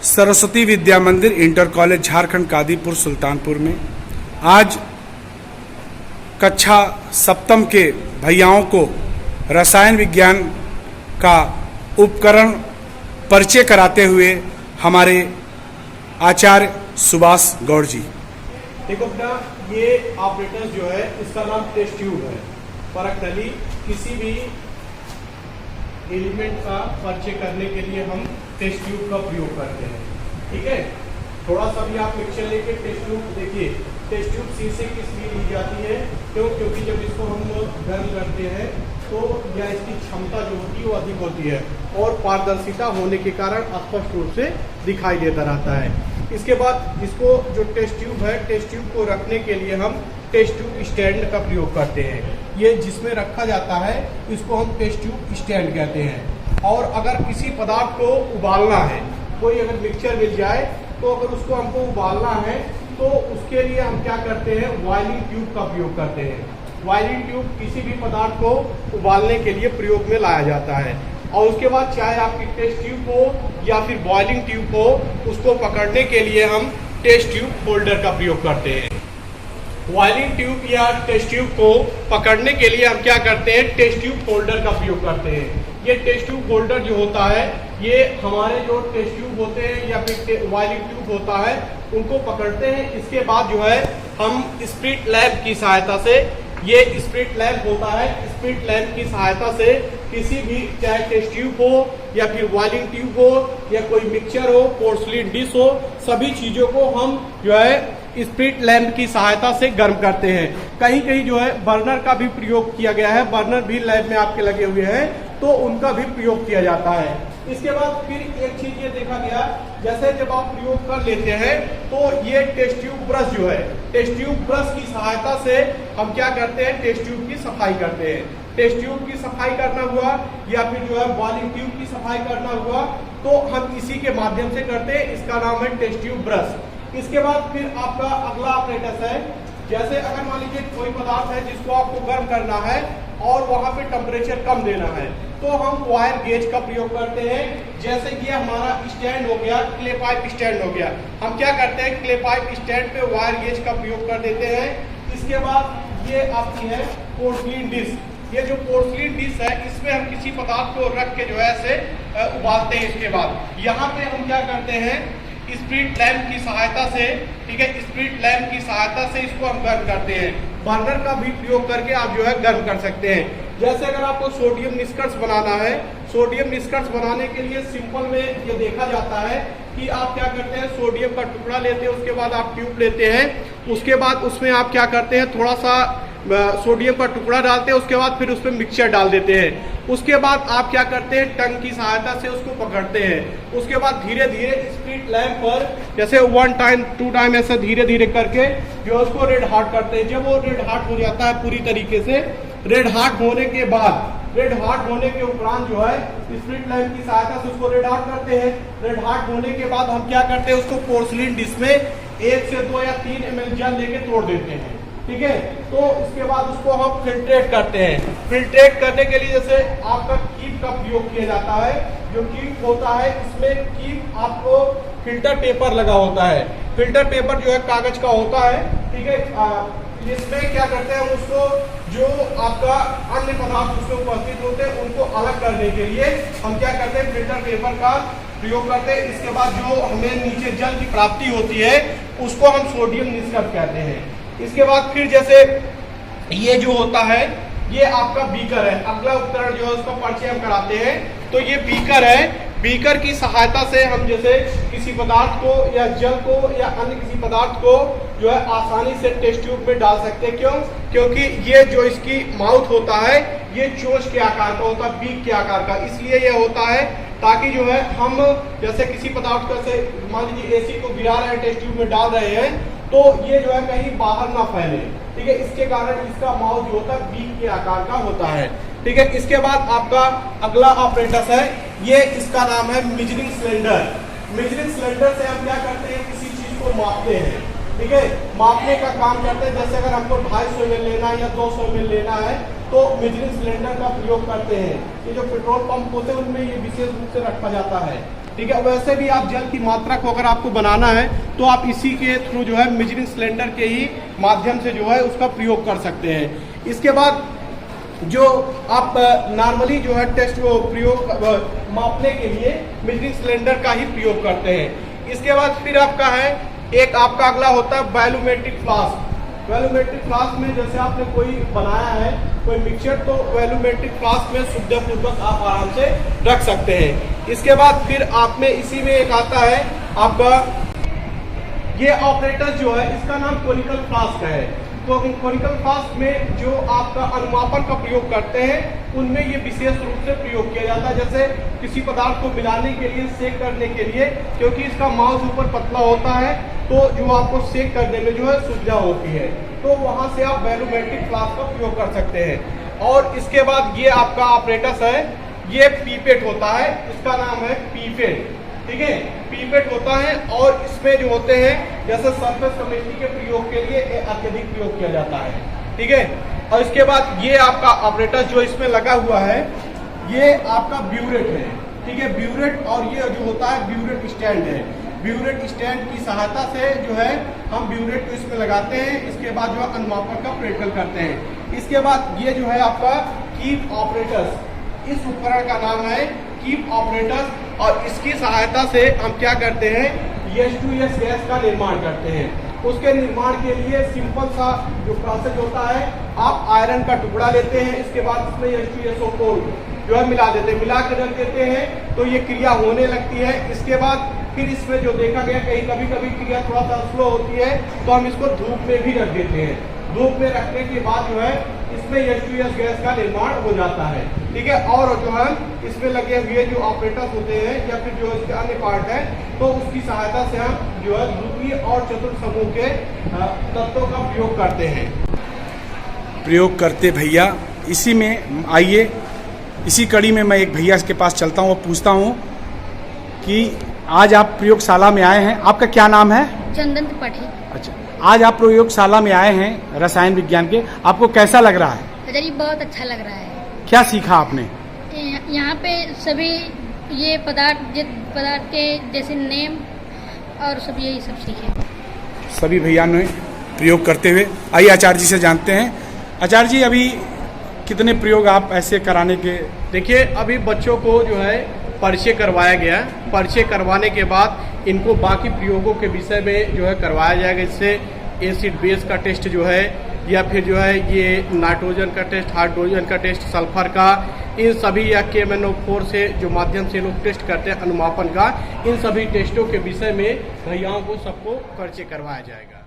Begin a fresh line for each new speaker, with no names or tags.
सरस्वती विद्या मंदिर inter college Jharkhand Kadipur Sultanpur में आज कक्षा सप्तम के भैयाओं को रसायन विज्ञान का उपकरण परिचय कराते हुए हमारे आचार्य सुभाष गौड़ जी।
देखो बेटा, ये ऑपरेटर्स जो है इसका नाम टेस्ट ट्यूब है। पर्टिकुलरली किसी भी एलिमेंट का परिचय करने के लिए हम टेस्ट ट्यूब का प्रयोग करते हैं। ठीक है, थोड़ा सा भी आप पिक्चर लेके टेस्ट ट्यूब देखिए। टेस्ट ट्यूब शीशे की इसलिए ली जाती है क्योंकि जब इसको हम गर्म करते हैं तो या इसकी क्षमता जो होती है वो अधिक होती है और पारदर्शिता होने के कारण स्पष्ट रूप से दिखाई देता रहता है। इसके बाद इसको जो टेस्ट ट्यूब है, टेस्ट ट्यूब को रखने के लिए हम टेस्ट ट्यूब स्टैंड का प्रयोग करते हैं। ये जिसमें रखा जाता है इसको हम टेस्ट ट्यूब स्टैंड कहते हैं। और अगर किसी पदार्थ को उबालना है, कोई अगर मिक्सचर मिल जाए तो अगर उसको हमको उबालना है तो उसके लिए हम क्या करते हैं, बॉयलिंग ट्यूब का प्रयोग करते हैं। बॉयलिंग ट्यूब किसी भी पदार्थ को उबालने के लिए प्रयोग में लाया जाता है। और उसके बाद चाहे आपकी टेस्ट ट्यूब हो या फिर बॉयलिंग ट्यूब हो, उसको पकड़ने के लिए हम टेस्ट ट्यूब होल्डर का प्रयोग करते हैं। बॉयलिंग ट्यूब या टेस्ट ट्यूब को पकड़ने के लिए हम क्या करते हैं, टेस्ट ट्यूब होल्डर का प्रयोग करते हैं। ये टेस्ट ट्यूब होल्डर जो होता है ये हमारे जो टेस्ट ट्यूब होते हैं या फिर बॉयलिंग ट्यूब होता है उनको पकड़ते हैं। इसके बाद जो है हम स्प्रिट लैंप की सहायता से, ये स्प्रिट लैंप होता है, स्प्रिट लैंप की सहायता से किसी भी, चाहे टेस्ट ट्यूब हो या फिर बॉयलिंग ट्यूब हो या कोई मिक्सचर हो, पोर्सलिन डिश हो, सभी चीजों को हम जो है स्प्रिट लैंप की सहायता से गर्म करते हैं। कहीं कहीं जो है बर्नर का भी प्रयोग किया गया है, बर्नर भी लैब में आपके लगे हुए हैं तो उनका भी प्रयोग किया जाता है। इसके बाद फिर एक चीज ये देखा गया, जैसे जब आप प्रयोग कर लेते हैं तो ये टेस्ट ट्यूब ब्रश जो है, टेस्ट ट्यूब ब्रश की सहायता से हम क्या करते हैं, टेस्ट ट्यूब की सफाई करते हैं। टेस्ट ट्यूब की सफाई करना हुआ या फिर जो है बॉयलिंग ट्यूब की सफाई करना हुआ तो हम इसी के माध्यम से करते हैं। इसका नाम है टेस्ट ट्यूब ब्रश। इसके बाद फिर आपका अगला ऑपरेटस है, जैसे अगर मान लीजिए कोई पदार्थ है जिसको आपको गर्म करना है और वहां पे टेम्परेचर कम देना है तो हम वायर गेज का प्रयोग करते हैं। जैसे कि हमारा स्टैंड हो गया, क्ले पाइप स्टैंड हो गया, हम क्या करते हैं, क्ले पाइप स्टैंड पे वायर गेज का प्रयोग कर देते हैं। इसके बाद ये आपकी है पोर्सलिन डिश। ये जो पोर्सलिन डिश है इसमें हम किसी पदार्थ को रख के जो है ऐसे उबालते हैं। इसके बाद यहाँ पे हम क्या करते हैं, स्प्रिट लैंप की सहायता से, ठीक है, स्प्रिट लैंप की सहायता से इसको हम गर्म करते हैं। बर्नर का भी प्रयोग करके आप जो है गर्म कर सकते हैं। जैसे अगर आपको सोडियम निष्कर्ष बनाना है, सोडियम निष्कर्ष बनाने के लिए सिंपल में ये देखा जाता है कि आप क्या करते हैं, सोडियम का टुकड़ा लेते हैं, उसके बाद आप ट्यूब लेते हैं, उसके बाद उसमें आप क्या करते हैं, थोड़ा सा सोडियम का टुकड़ा डालते हैं, उसके बाद फिर उसमें मिक्सचर डाल देते हैं। उसके बाद आप क्या करते हैं, टंग की सहायता से उसको पकड़ते हैं। उसके बाद धीरे धीरे स्प्रिट लैंप पर जैसे 1 टाइम 2 टाइम ऐसे धीरे धीरे करके जो उसको रेड हार्ट करते हैं। जब वो रेड हार्ट हो जाता है पूरी तरीके से, रेड हार्ट होने के बाद, रेड हार्ट होने के उपरांत जो है स्प्रिट लैंप की सहायता से उसको रेड हार्ट करते हैं। रेड हार्ट होने के बाद हम क्या करते हैं, उसको पोर्सलिन डिश में 1 से 2 या 3 ml जल लेके तोड़ देते हैं। ठीक है, तो इसके बाद उसको हम फिल्ट्रेट करते हैं। फिल्ट्रेट करने के लिए जैसे आपका कीप का प्रयोग किया जाता है। जो कीप होता है इसमें कीप आपको फिल्टर पेपर लगा होता है। फिल्टर पेपर जो है कागज का होता है। ठीक है, इसमें क्या करते हैं, उसको जो आपका अन्य पदार्थ उसमें उपस्थित होते हैं उनको अलग करने के लिए हम क्या करते हैं, फिल्टर पेपर का प्रयोग करते हैं। इसके बाद जो हमें नीचे जल की प्राप्ति होती है उसको हम सोडियम निष्कर्ष कहते हैं। इसके बाद फिर जैसे ये जो होता है ये आपका बीकर है। अगला उपकरण जो है उसका परिचय हम कराते हैं। तो ये बीकर है, बीकर की सहायता से हम जैसे किसी पदार्थ को या जल को या अन्य किसी पदार्थ को जो है आसानी से टेस्ट ट्यूब में डाल सकते हैं। क्यों? क्योंकि ये जो इसकी माउथ होता है ये चोंच के आकार का होता है, बीक के आकार का। इसलिए ये होता है ताकि जो है हम जैसे किसी पदार्थ को ऐसे मान लीजिए एसी को गिरा रहे हैं, टेस्ट ट्यूब में डाल रहे हैं तो ये जो है कहीं बाहर ना फैले। ठीक है, इसके कारण इसका माउथ जो होता है बीक के आकार का होता है। ठीक है, इसके बाद आपका अगला ऑपरेटस है, ये इसका नाम है मेजरिंग सिलेंडर। मेजरिंग सिलेंडर से हम क्या करते हैं, किसी चीज को मापते हैं। ठीक है, मापने का काम करते हैं। जैसे अगर हमको 250 ml लेना है या 200 ml लेना है तो मेजरिंग सिलेंडर का प्रयोग करते हैं। ये जो पेट्रोल पंप होते हैं उनमें ये विशेष रूप से रखा जाता है। ठीक है। वैसे भी आप जल की मात्रा को अगर आपको बनाना है तो आप इसी के थ्रू जो है मेजरिंग सिलेंडर के ही माध्यम से जो है उसका प्रयोग कर सकते हैं। इसके बाद जो आप नॉर्मली जो है टेस्ट प्रयोग मापने के लिए मेजरिंग सिलेंडर का ही प्रयोग करते हैं। इसके बाद फिर आपका है एक आपका अगला होता है वैल्यूमेट्रिक फ्लास्क। वैल्यूमेट्रिक फ्लास्क में जैसे आपने कोई बनाया है कोई मिक्सचर, तो वैल्यूमेट्रिक फ्लास्क में सुविधापूर्वक आप आराम से रख सकते हैं। इसके बाद फिर आप में इसी में एक आता है आपका ये ऑपरेटर जो है इसका नाम कोनिकल फ्लास्क है। तो कोनिकल फ्लास्क में जो आपका अनुमापन का प्रयोग करते हैं उनमें ये विशेष रूप से प्रयोग किया जाता है। जैसे किसी पदार्थ को मिलाने के लिए, सेक करने के लिए, क्योंकि इसका माउस ऊपर पतला होता है तो जो आपको सेक करने में जो है सुविधा होती है, तो वहां से आप वैल्यूमेट्रिक फ्लास्क का प्रयोग कर सकते हैं। और इसके बाद ये आपका ऑपरेटस है, ये पीपेट होता है, इसका नाम है पीपेट, ठीक है, पीपेट होता है। और इसमें जो होते हैं जैसे सरफेस केमिस्ट्री के प्रयोग के लिए अत्यधिक प्रयोग किया जाता है, ठीक है। और इसके बाद ये आपका ऑपरेटर जो इसमें लगा हुआ है ये आपका ब्यूरेट है, ठीक है, ब्यूरेट। और ये जो होता है ब्यूरेट स्टैंड है। ब्यूरेट स्टैंड की सहायता से जो है हम ब्यूरेट को इसमें लगाते हैं। इसके बाद जो है अनुमापन का प्रैक्टिकल करते हैं। इसके बाद ये जो है आपका कीप ऑपरेटर्स, इस उपकरण का नाम है कीप ऑपरेटर्स। और इसकी सहायता से हम क्या करते हैं, H2S गैस का निर्माण करते हैं। उसके निर्माण के लिए सिंपल सा जो प्रोसेस होता है, आप आयरन का टुकड़ा लेते हैं, इसके बाद इसमें H2SO को जो है मिला देते हैं, मिला के रख देते हैं तो ये क्रिया होने लगती है। इसके बाद फिर इसमें जो देखा गया कहीं कभी कभी क्रिया थोड़ा सा स्लो होती है तो हम इसको धूप में भी रख देते हैं। धूप में रखने के बाद जो है इसमें H2S गैस का निर्माण हो जाता है, ठीक है। और जो है इसमें लगे हुए जो ऑपरेटर्स होते हैं या फिर जो इसके अन्य पार्ट है तो उसकी सहायता से हम जो है द्वितीय और चतुर्थ समूह के तत्वों का प्रयोग करते हैं।
प्रयोग करते भैया, इसी में आइए इसी कड़ी में मैं एक भैया के पास चलता हूँ और पूछता हूँ कि आज आप प्रयोगशाला में आए हैं, आपका क्या नाम है?
चंदन त्रिपाठी।
अच्छा, आज आप प्रयोगशाला में आए हैं रसायन विज्ञान के, आपको कैसा लग रहा है?
अरे बहुत अच्छा लग रहा है।
क्या सीखा आपने?
यहाँ पे सभी ये पदार्थ के जैसे नेम और सब यही सब सीखे।
सभी भैया ने प्रयोग करते हुए, आइए आचार्य जी से जानते हैं। आचार्य जी, अभी कितने प्रयोग आप ऐसे कराने के?
देखिए, अभी बच्चों को जो है परिचय करवाया गया। परिचय करवाने के बाद इनको बाकी प्रयोगों के विषय में जो है करवाया जाएगा। इससे एसिड बेस का टेस्ट जो है या फिर जो है ये नाइट्रोजन का टेस्ट, हाइड्रोजन का टेस्ट, सल्फर का, इन सभी या KMnO4 से जो माध्यम से लोग टेस्ट करते हैं अनुमापन का, इन सभी टेस्टों के विषय में भैयाओं को सबको परिचय करवाया जाएगा।